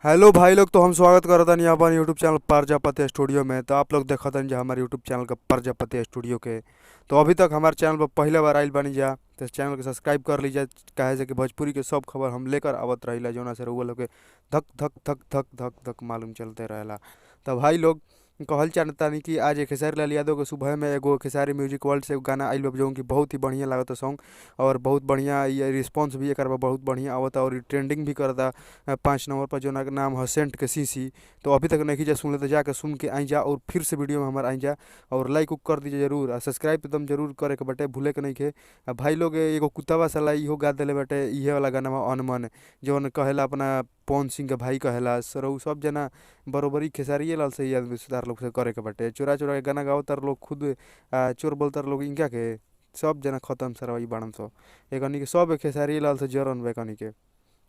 Hello भाई लोग, तो हम स्वागत करत हनी अपन यूट्यूब चैनल प्रजापति स्टूडियो में। तो आप लोग देखत हन जा हमारे यूट्यूब चैनल का प्रजापति स्टूडियो के। तो अभी तक हमारे चैनल पर पहले बार आइल बनी जा तो इस चैनल को सब्सक्राइब कर लीजिए। काहे से कि भोजपुरी के सब खबर हम लेकर आवत रहिला, जौना से रउआ लोग के धक धक धक धक धक धक मालूम चलते रहेला। तो भाई लोग कहल चाहतानी कि आज एक खेसारी लाल यादव के सुबह में एगो खेसारी म्यूजिक वर्ल्ड से एगो गाना आइल बा, जौन कि बहुत ही बढ़िया लागता सॉन्ग। और बहुत बढ़िया ये रिस्पांस भी एकर बा, बहुत बढ़िया आवता और ट्रेंडिंग भी करता 5 नंबर पर, जो नाम है सेंट के सीसी। तो अभी तक नहीं जा सुन ले तो जाके सुन के आई जा, और फिर से वीडियो में हमारे आई जा और लाइक उक कर दीजिए जरूर, और सब्सक्राइब एकदम जरूर करे के बटे, भूले के नहीं के। भाई लोग एगो कुत्तावा साला इहो गा देले बटे, इहे वाला गाना अनमन, जौन कहेला अपना पवन सिंह के भाई कहेला सरऊ सब जना बरोबरी खेसारिये लाल से ही आदमी सुधार लोग से करे के बटे। चोरा चोरा के गाना गाओ तार लोग खुद चोर बोलतार लोग इनका के सब जना खत्म सरवाई बाड़न सो एकनी के सब खेसारी लाल से जरन बा एकनी के।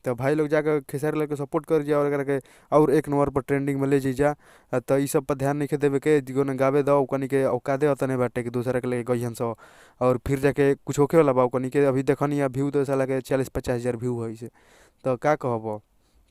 तो भाई लोग जाकर खेसारी लाल के सपोर्ट कर जा और एकरा के और 1 नंबर पर ट्रेंडिंग में ले जा। तो ई सब पर ध्यान नहीं देवे के, जिगोने गावे दो कनी के औकादे अतने बाटे कि दूसरा के लेके गइहन सो और फिर जाके कुछ होखे वाला बा कनी के। अभी देखनी व्यू तो साला के 40-50 हज़ार व्यू है से, तो का कहब।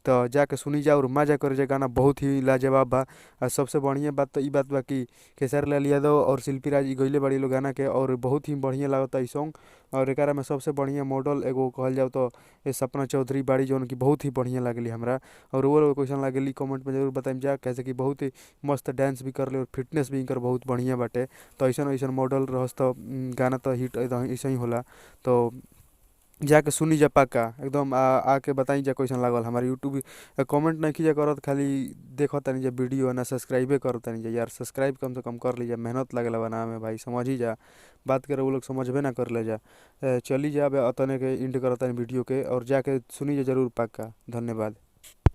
तो जाके सुनी जा और मजा करे जा, गाना बहुत ही लाजवाब बा। और सबसे बढ़िया बात तो ई बात बा कि खेसारी लाल यादव और शिल्पी राज ई गइले बड़ी लोग गाना के, और बहुत ही बढ़िया लागता ई सॉन्ग। और एकरा में सबसे बढ़िया मॉडल एगो कहल जाओ तो ये सपना चौधरी बाड़ी, जौन की बहुत ही बढ़िया लागली हमरा। और वो लोग कैसन लागली कमेंट में जरूर बताइम जा, कैसे कि बहुत ही मस्त डांस भी कर ले और फिटनेस भी इनकर बहुत बढ़िया बाटे। तो ऐसा ऐसा मॉडल रहस तो गाना तो हिट ऐसा ही होला। तो जाके सुनी जा पक्का एकदम आके बताई जा कैसन लागल हमारे यूट्यूब। कमेंट नहीं कीजिए करत, खाली देखो तनी जा वीडियो ना सब्सक्राइबे करो तनी जा यार, सब्सक्राइब कम से कम कर लीजिए, मेहनत लगेला बनावे में भाई, समझ ही जा। बात करे वो लोग समझबे ना कर ले जा। चली जा अब अतने के इंड करत तनी वीडियो के, और जाके सुनी जा जरूर पक्का। धन्यवाद।